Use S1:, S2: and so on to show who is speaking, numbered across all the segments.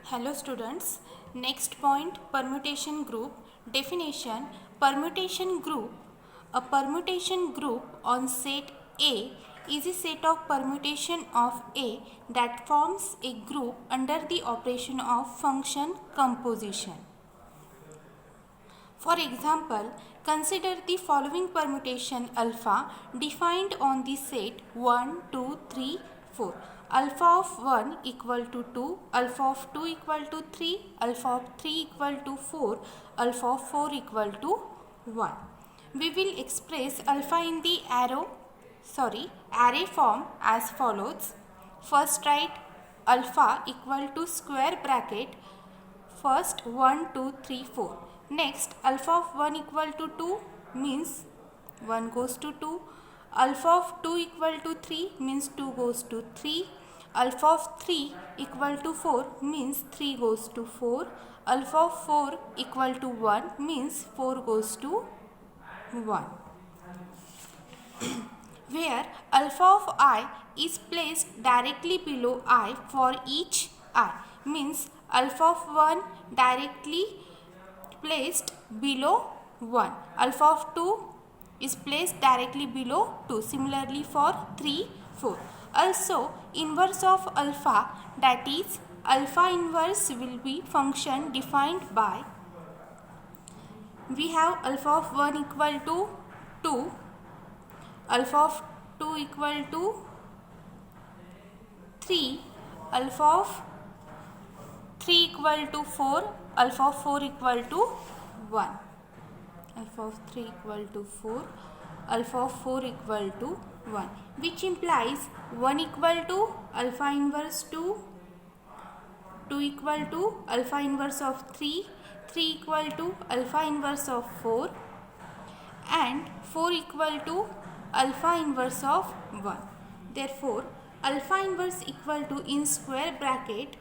S1: Hello students. Next point, permutation group. Definition: permutation group. A permutation group on set A is a set of permutation of A that forms a group under the operation of function composition. For example, consider the following permutation alpha defined on the set 1, 2, 3, 4. Alpha of 1 equal to 2, alpha of 2 equal to 3, alpha of 3 equal to 4, alpha of 4 equal to 1. We will express alpha in the array form as follows. First write alpha equal to square bracket first 1, 2, 3, 4. Next, alpha of 1 equal to 2 means 1 goes to 2. Alpha of 2 equal to 3 means 2 goes to 3. Alpha of 3 equal to 4 means 3 goes to 4. Alpha of 4 equal to 1 means 4 goes to 1. Where alpha of I is placed directly below I for each I means alpha of 1 directly placed below 1. Alpha of 2 is placed directly below 2. Similarly for 3, 4. Also inverse of alpha, that is alpha inverse, will be function defined by, we have alpha of 1 equal to 2, alpha of 2 equal to 3, alpha of 3 equal to 4, alpha of 4 equal to 1. Alpha of 3 equal to 4, alpha of 4 equal to 1, which implies 1 equal to alpha inverse 2, 2 equal to alpha inverse of 3, 3 equal to alpha inverse of 4, and 4 equal to alpha inverse of 1. Therefore, alpha inverse equal to, in square bracket,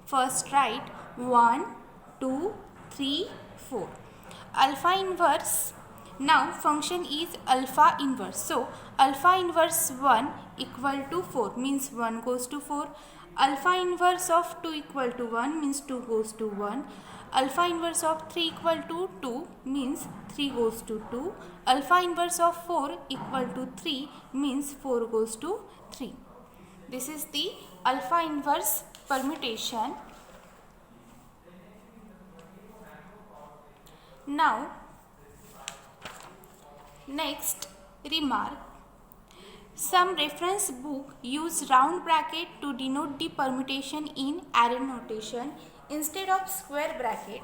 S1: first write 1, 2, 3, 4. Alpha inverse, now function is alpha inverse. So, alpha inverse 1 equal to 4 means 1 goes to 4. Alpha inverse of 2 equal to 1 means 2 goes to 1. Alpha inverse of 3 equal to 2 means 3 goes to 2. Alpha inverse of 4 equal to 3 means 4 goes to 3. This is the alpha inverse permutation. Now, next remark. Some reference book use round bracket to denote the permutation in array notation instead of square bracket.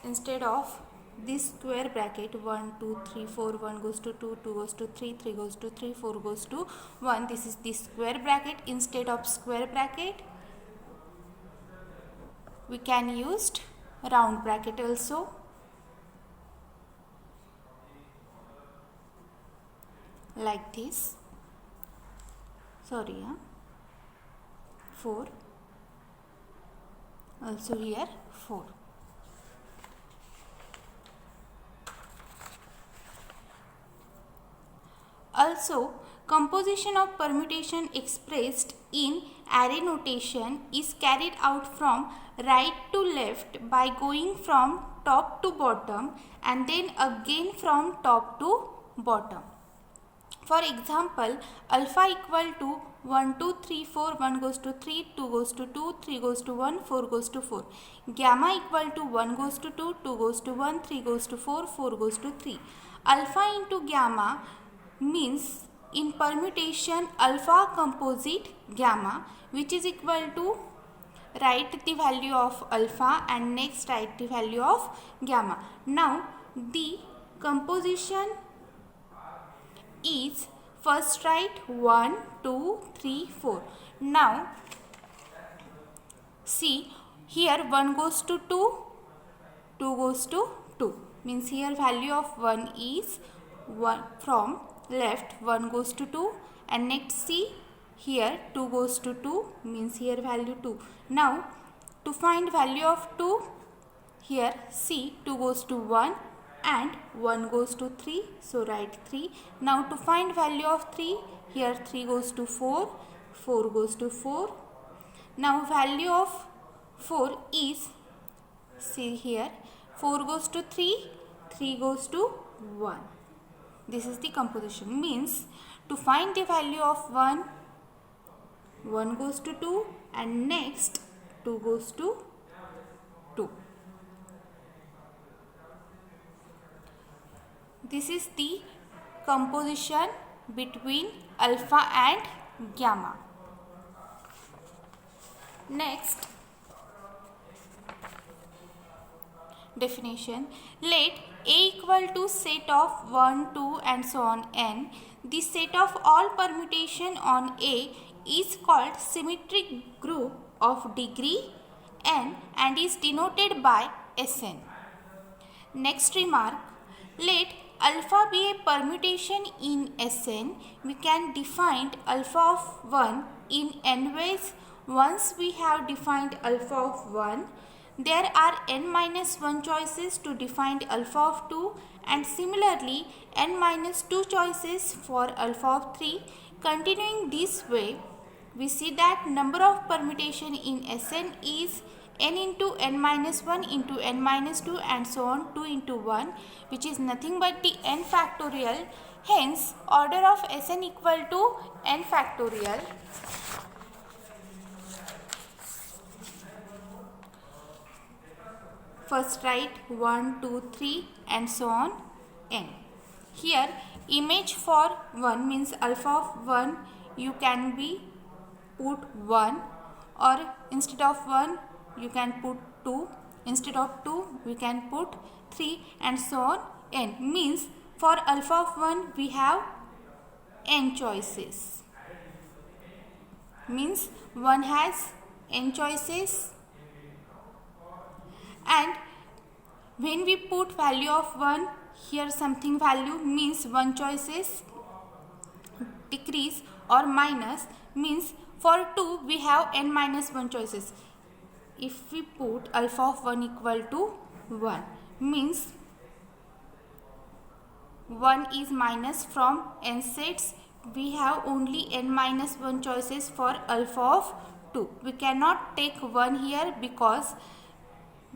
S1: Instead of this square bracket 1, 2, 3, 4, 1 goes to 2, 2 goes to 3, 3 goes to 3, 4 goes to 1. This is the square bracket. Instead of square bracket, we can use round bracket also. Like this. 4. Also here 4. Also, composition of permutation expressed in array notation is carried out from right to left by going from top to bottom and then again from top to bottom. For example, alpha equal to 1, 2, 3, 4, 1 goes to 3, 2 goes to 2, 3 goes to 1, 4 goes to 4. Gamma equal to 1 goes to 2, 2 goes to 1, 3 goes to 4, 4 goes to 3. Alpha into gamma means in permutation alpha composite gamma, which is equal to, write the value of alpha and next write the value of gamma. Now, the composition is first write 1, 2, 3, 4. Now, see here 1 goes to 2, 2 goes to 2. Means here value of 1 is 1 from left, 1 goes to 2, and next see here 2 goes to 2 means here value 2. Now, to find value of 2, here see 2 goes to 1 and 1 goes to 3, so write 3. Now, to find value of 3, here 3 goes to 4, 4 goes to 4. Now value of 4 is, see here, 4 goes to 3, 3 goes to 1. This is the composition. Means to find the value of 1, 1 goes to 2 and next 2 goes to 2. This is the composition between alpha and gamma. Next, definition. Let A equal to set of 1, 2 and so on n. The set of all permutation on A is called symmetric group of degree n and is denoted by Sn. Next remark. Let alpha be a permutation in Sn. We can define alpha of 1 in n ways. Once we have defined alpha of 1, there are n minus 1 choices to define alpha of 2 and similarly n minus 2 choices for alpha of 3. Continuing this way, we see that number of permutation in Sn is n into n minus 1 into n minus 2 and so on 2 into 1, which is nothing but the n factorial. Hence, order of Sn equal to n factorial. First write 1, 2, 3 and so on n. Here image for 1 means alpha of 1 you can be put 1, or instead of 1 you can put 2, instead of 2 we can put 3 and so on n. Means for alpha of 1 we have n choices. Means 1 has n choices, and when we put value of 1 here something value means 1 choices decrease or minus, means for 2 we have n minus 1 choices. If we put alpha of 1 equal to 1 means 1 is minus from n sets, we have only n minus 1 choices for alpha of 2. We cannot take 1 here because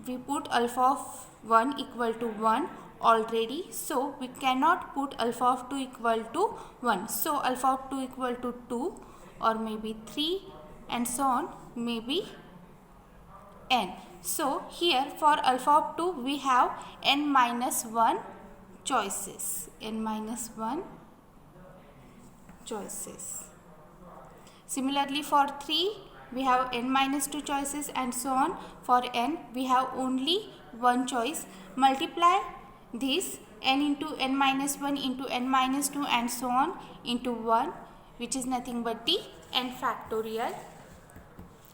S1: we put alpha of 1 equal to 1 already, so we cannot put alpha of 2 equal to 1. So alpha of 2 equal to 2 or maybe 3 and so on, maybe n. So here for alpha of 2 we have n minus 1 choices, n minus 1 choices. Similarly for 3 we have n minus 2 choices and so on. For n we have only one choice. Multiply this n into n minus 1 into n minus 2 and so on into 1, which is nothing but the n factorial.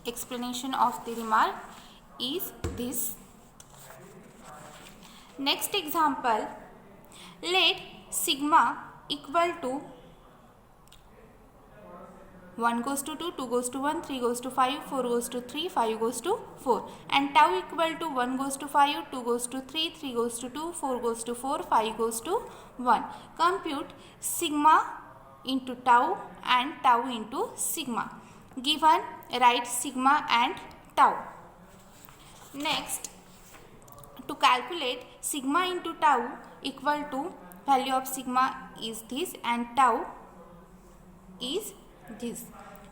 S1: Explanation of the remark is this. Next example. Let sigma equal to 1 goes to 2, 2 goes to 1, 3 goes to 5, 4 goes to 3, 5 goes to 4, and tau equal to 1 goes to 5, 2 goes to 3, 3 goes to 2, 4 goes to 4, 5 goes to 1. Compute sigma into tau and tau into sigma. Given, write sigma and tau. Next, to calculate sigma into tau equal to, value of sigma is this and tau is this.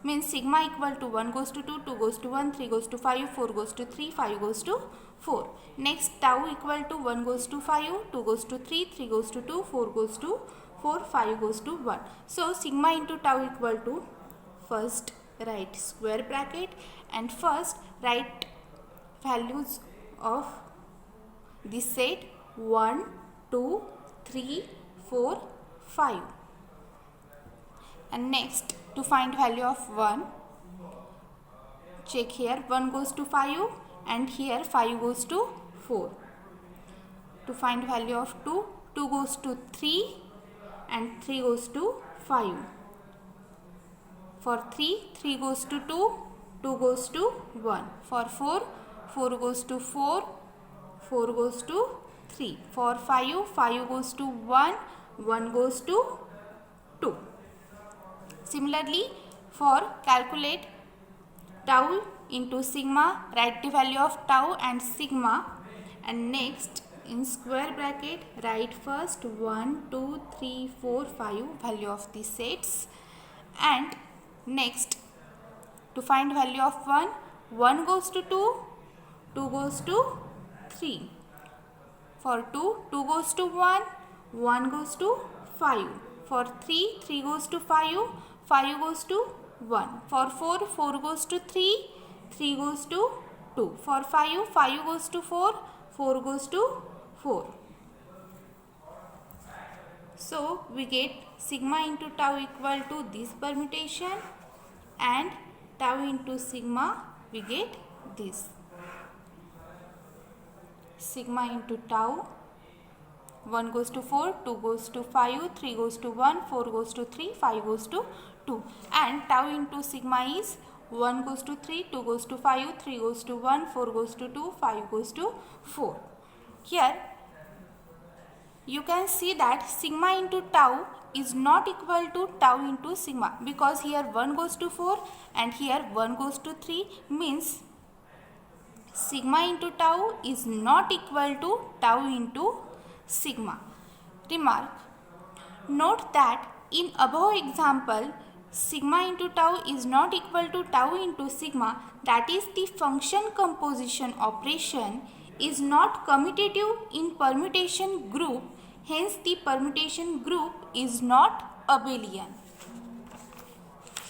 S1: Means sigma equal to 1 goes to 2, 2 goes to 1, 3 goes to 5, 4 goes to 3, 5 goes to 4. Next tau equal to 1 goes to 5, 2 goes to 3, 3 goes to 2, 4 goes to 4, 5 goes to 1. So sigma into tau equal to, first write square bracket and first write values of this set 1, 2, 3, 4, 5. And next, to find value of 1, check here 1 goes to 5 and here 5 goes to 4. To find value of 2, 2 goes to 3 and 3 goes to 5. For 3, 3 goes to 2, 2 goes to 1. For 4, 4 goes to 4, 4 goes to 3. For 5, 5 goes to 1, 1 goes to 2. Similarly, for calculate tau into sigma, write the value of tau and sigma, and next in square bracket write first 1, 2, 3, 4, 5 value of the sets, and next to find value of 1, 1 goes to 2, 2 goes to 3. For 2, 2 goes to 1, 1 goes to 5. For 3, 3 goes to 5, 5 goes to 1. For 4, 4 goes to 3, 3 goes to 2. For 5, 5 goes to 4, 4 goes to 4. So we get sigma into tau equal to this permutation, and tau into sigma we get this. Sigma into tau, 1 goes to 4, 2 goes to 5, 3 goes to 1, 4 goes to 3, 5 goes to 2. And tau into sigma is 1 goes to 3, 2 goes to 5, 3 goes to 1, 4 goes to 2, 5 goes to 4. Here you can see that sigma into tau is not equal to tau into sigma, because here 1 goes to 4 and here 1 goes to 3, means sigma into tau is not equal to tau into sigma. Remark, note that in above example, sigma into tau is not equal to tau into sigma, that is the function composition operation is not commutative in permutation group, hence the permutation group is not abelian.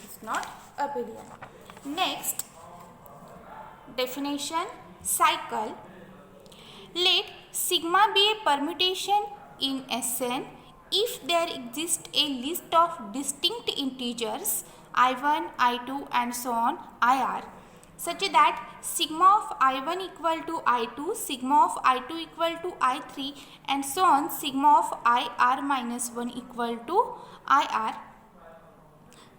S1: It's not abelian. Next, definition, cycle. Let sigma be a permutation in Sn if there exists a list of distinct integers I1, I2 and so on IR, such that sigma of I1 equal to I2, sigma of I2 equal to I3 and so on, sigma of IR minus 1 equal to IR,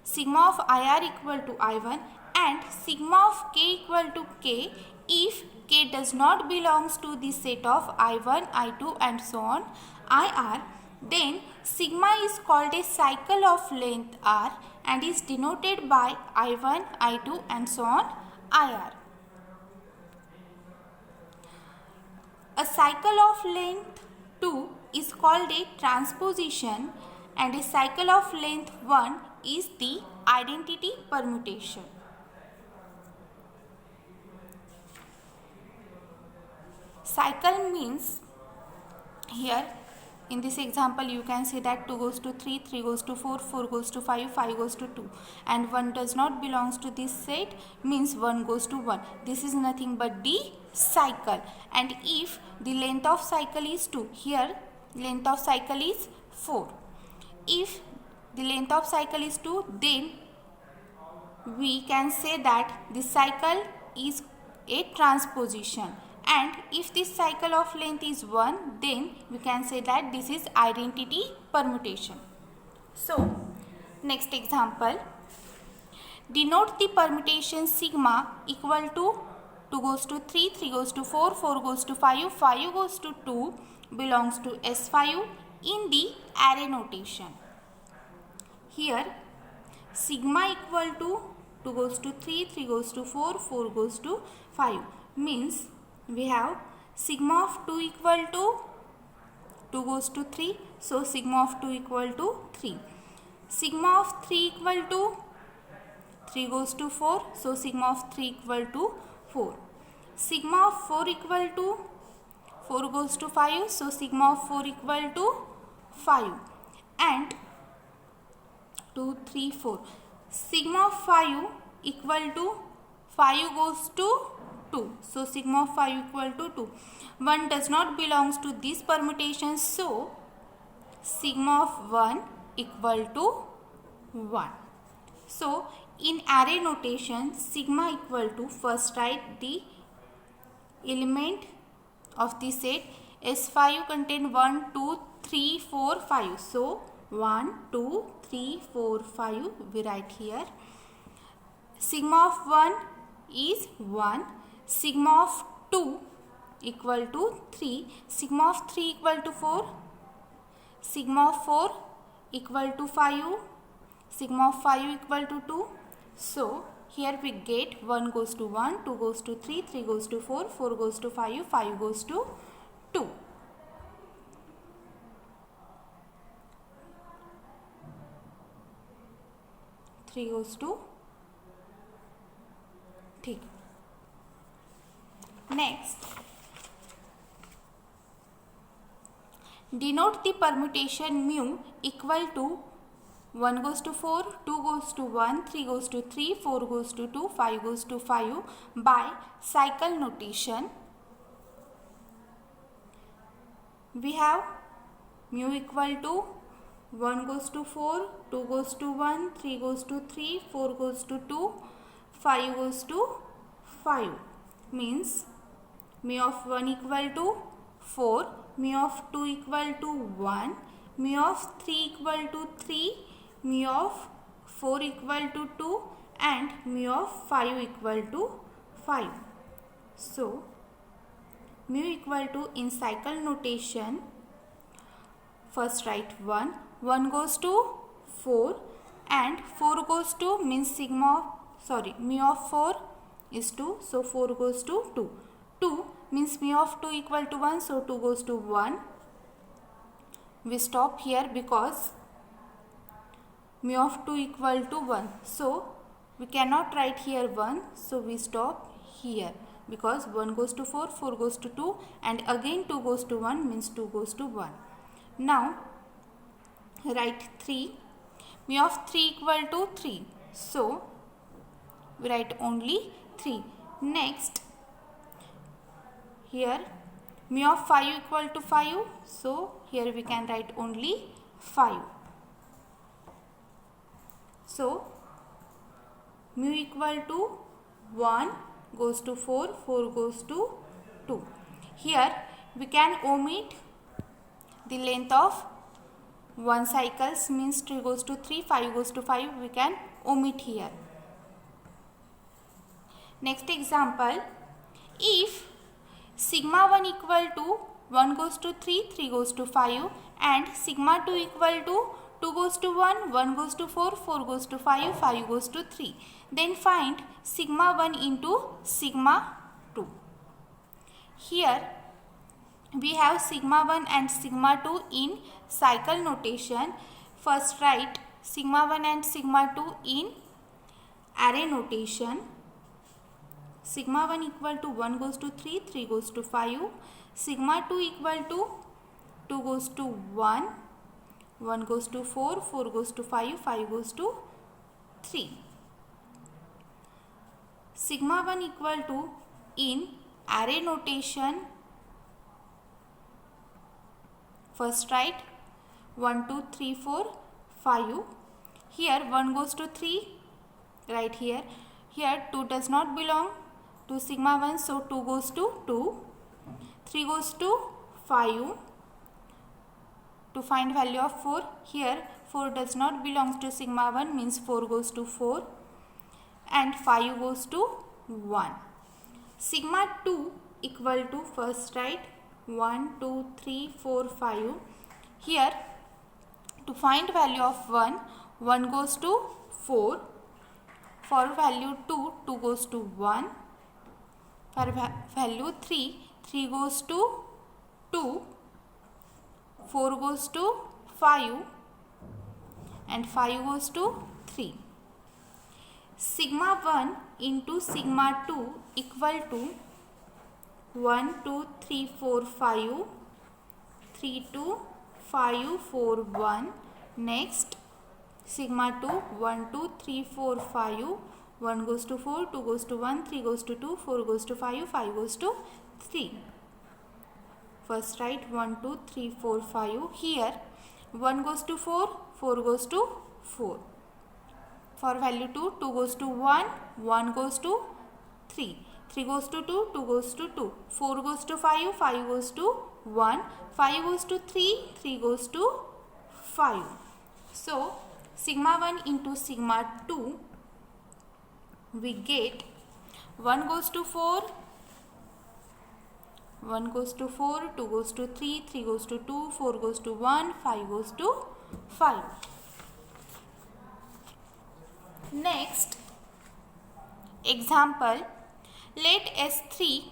S1: sigma of IR equal to I1, and sigma of k equal to k if k does not belongs to the set of I1, I2 and so on IR, then sigma is called a cycle of length R and is denoted by I1, I2 and so on IR. A cycle of length 2 is called a transposition and a cycle of length 1 is the identity permutation. Cycle means, here in this example you can see that 2 goes to 3, 3 goes to 4, 4 goes to 5, 5 goes to 2 and 1 does not belongs to this set, means 1 goes to 1. This is nothing but the cycle, and if the length of cycle is 2, here length of cycle is 4. If the length of cycle is 2, then we can say that the cycle is a transposition, and if this cycle of length is 1, then we can say that this is identity permutation. So next example, denote the permutation sigma equal to 2 goes to 3, 3 goes to 4, 4 goes to 5, 5 goes to 2 belongs to S5 in the array notation. Here sigma equal to 2 goes to 3, 3 goes to 4, 4 goes to 5, means we have sigma of 2 equal to 2 goes to 3, so sigma of 2 equal to 3. Sigma of 3 equal to 3 goes to 4, so sigma of 3 equal to 4. Sigma of 4 equal to 4 goes to 5, so sigma of 4 equal to 5, and 2, 3, 4. Sigma of 5 equal to 5 goes to 2, so sigma of 5 equal to 2. 1 does not belongs to this permutation, so sigma of 1 equal to 1. So in array notation, sigma equal to, first write the element of the set S5 contain 1, 2, 3, 4, 5. So 1, 2, 3, 4, 5 we write here. Sigma of 1 is 1. Sigma of 2 equal to 3. Sigma of 3 equal to 4. Sigma of 4 equal to 5. Sigma of 5 equal to 2. So here we get 1 goes to 1, 2 goes to 3, 3 goes to 4, 4 goes to 5, 5 goes to 2. Three goes to ठीक. Next, denote the permutation mu equal to 1 goes to 4, 2 goes to 1, 3 goes to 3, 4 goes to 2, 5 goes to 5 by cycle notation. We have mu equal to 1 goes to 4, 2 goes to 1, 3 goes to 3, 4 goes to 2, 5 goes to 5. Means mu of 1 equal to 4, mu of 2 equal to 1, mu of 3 equal to 3, mu of 4 equal to 2 and mu of 5 equal to 5. So, mu equal to in cycle notation, first write 1, 1 goes to 4 and 4 goes to means mu of 4 is 2, so 4 goes to 2. 2 means mu of 2 equal to 1, so 2 goes to 1. We stop here because mu of 2 equal to 1. So, we cannot write here 1, so we stop here because 1 goes to 4, 4 goes to 2 and again 2 goes to 1 means 2 goes to 1. Now, write 3, mu of 3 equal to 3. So, we write only 3. Next, here mu of 5 equal to 5. So, here we can write only 5. So, mu equal to 1 goes to 4, 4 goes to 2. Here we can omit the length of 1 cycles means 3 goes to 3, 5 goes to 5, we can omit here. Next example, if sigma 1 equal to 1 goes to 3, 3 goes to 5 and sigma 2 equal to 2 goes to 1, 1 goes to 4, 4 goes to 5, 5 goes to 3. Then find sigma 1 into sigma 2. Here we have sigma 1 and sigma 2 in cycle notation. First write sigma 1 and sigma 2 in array notation. Sigma 1 equal to 1 goes to 3, 3 goes to 5. Sigma 2 equal to 2 goes to 1, 1 goes to 4, 4 goes to 5, 5 goes to 3. Sigma 1 equal to in array notation, first write 1, 2, 3, 4, 5. Here 1 goes to 3, right here. Here 2 does not belong to sigma 1, so 2 goes to 2. 3 goes to 5. To find value of 4, here 4 does not belong to sigma 1 means 4 goes to 4 and 5 goes to 1. Sigma 2 equal to, first write 1, 2, 3, 4, 5. Here to find value of 1, 1 goes to 4. For value 2, 2 goes to 1. For value 3, 3 goes to 2. 4 goes to 5 and 5 goes to 3. Sigma 1 into sigma 2 equal to 1, 2, 3, 4, 5, 3, 2, 5, 4, 1. Next, sigma 2, 1, 2, 3, 4, 5, 1 goes to 4, 2 goes to 1, 3 goes to 2, 4 goes to 5, 5 goes to 3. First write 1, 2, 3, 4, 5. Here 1 goes to 4, 4 goes to 4. For value 2, 2 goes to 1, 1 goes to 3. 3 goes to 2, 2 goes to 2. 4 goes to 5, 5 goes to 1. 5 goes to 3, 3 goes to 5. So, sigma 1 into sigma 2, we get 1 goes to 4, 1 goes to 4, 2 goes to 3, 3 goes to 2, 4 goes to 1, 5 goes to 5. Next, Example, let S3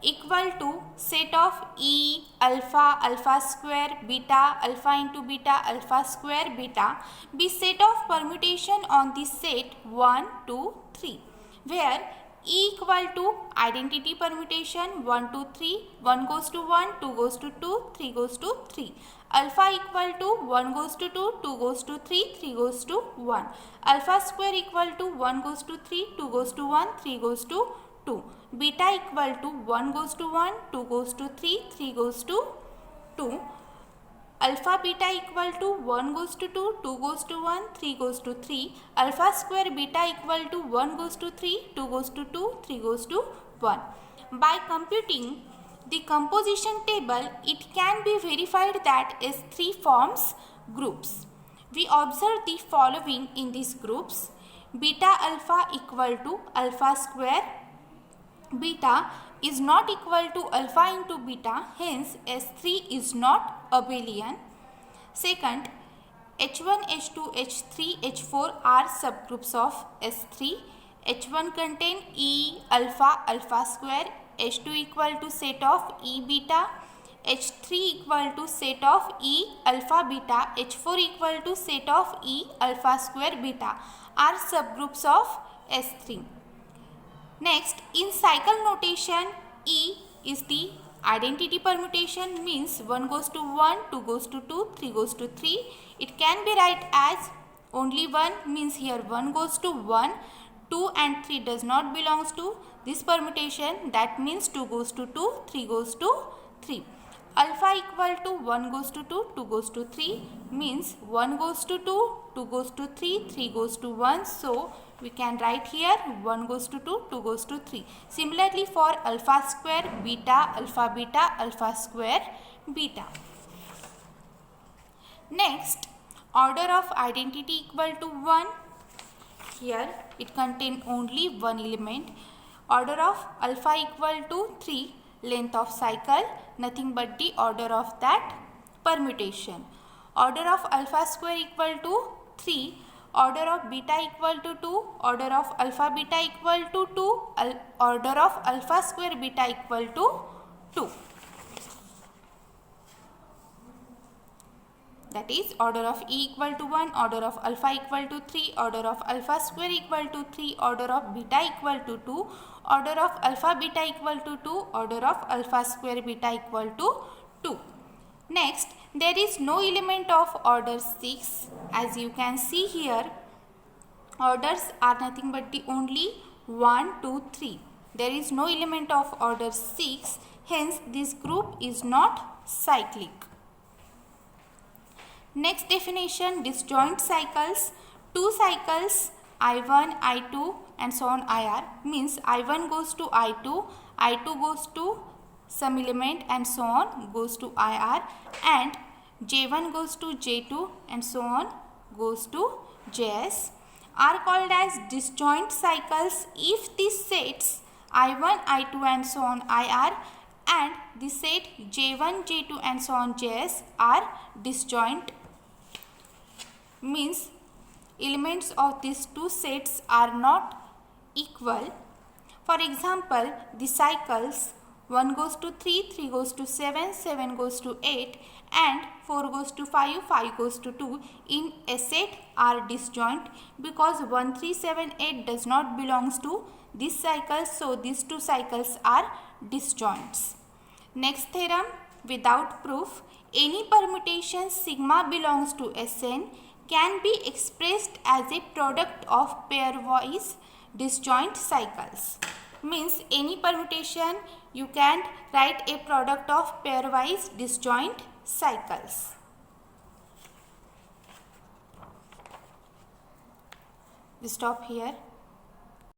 S1: equal to set of E alpha alpha square beta alpha into beta alpha square beta be set of permutation on the set 1, 2, 3, where E equal to identity permutation 1, 2, 3, 1 goes to 1, 2 goes to 2, 3 goes to 3. Alpha equal to 1 goes to 2, 2 goes to 3, 3 goes to 1. Alpha square equal to 1 goes to 3, 2 goes to 1, 3 goes to 2. Beta equal to 1 goes to 1, 2 goes to 3, 3 goes to 2. Alpha beta equal to 1 goes to 2, 2 goes to 1, 3 goes to 3. Alpha square beta equal to 1 goes to 3, 2 goes to 2, 3 goes to 1. By computing the composition table, it can be verified that S3 forms groups. We observe the following in these groups. Beta alpha equal to alpha square beta is not equal to alpha into beta, hence S3 is not abelian. Second, H1, H2, H3, H4 are subgroups of S3. H1 contain E alpha alpha square, H2 equal to set of E beta, H3 equal to set of E alpha beta, H4 equal to set of E alpha square beta are subgroups of S3. Next, in cycle notation, E is the identity permutation, means 1 goes to 1, 2 goes to 2, 3 goes to 3. It can be write as only 1, means here 1 goes to 1, 2 and 3 does not belongs to this permutation, that means 2 goes to 2, 3 goes to 3. Alpha equal to 1 goes to 2, 2 goes to 3, means 1 goes to 2, 2 goes to 3, 3 goes to 1. So, we can write here 1 goes to 2, 2 goes to 3. Similarly, for alpha square beta, alpha square beta. Next, order of identity equal to 1. Here, it contains only one element. Order of alpha equal to 3. Length of cycle, nothing but the order of that permutation. Order of alpha square equal to 3, order of beta equal to 2, order of alpha beta equal to 2, order of alpha square beta equal to 2. That is order of E equal to 1, order of alpha equal to 3, order of alpha square equal to 3, order of beta equal to 2, order of alpha beta equal to 2, order of alpha square beta equal to 2. Next, there is no element of order 6. As you can see here, orders are nothing but the only 1, 2, 3. There is no element of order 6, hence this group is not cyclic. Next definition, disjoint cycles. Two cycles I1, I2 and so on IR, means I1 goes to I2, I2 goes to some element and so on goes to IR, and J1 goes to J2 and so on goes to JS, are called as disjoint cycles if the sets I1, I2 and so on IR and the set J1, J2 and so on JS are disjoint, means elements of these two sets are not equal. For example, the cycles 1 goes to 3, 3 goes to 7, 7 goes to 8 and 4 goes to 5, 5 goes to 2 in a set are disjoint because 1, 3, 7, 8 does not belongs to this cycle, so these two cycles are disjoints. Next theorem, without proof, any permutation sigma belongs to Sn can be expressed as a product of pairwise disjoint cycles. Means any permutation you can write a product of pairwise disjoint cycles. We stop here.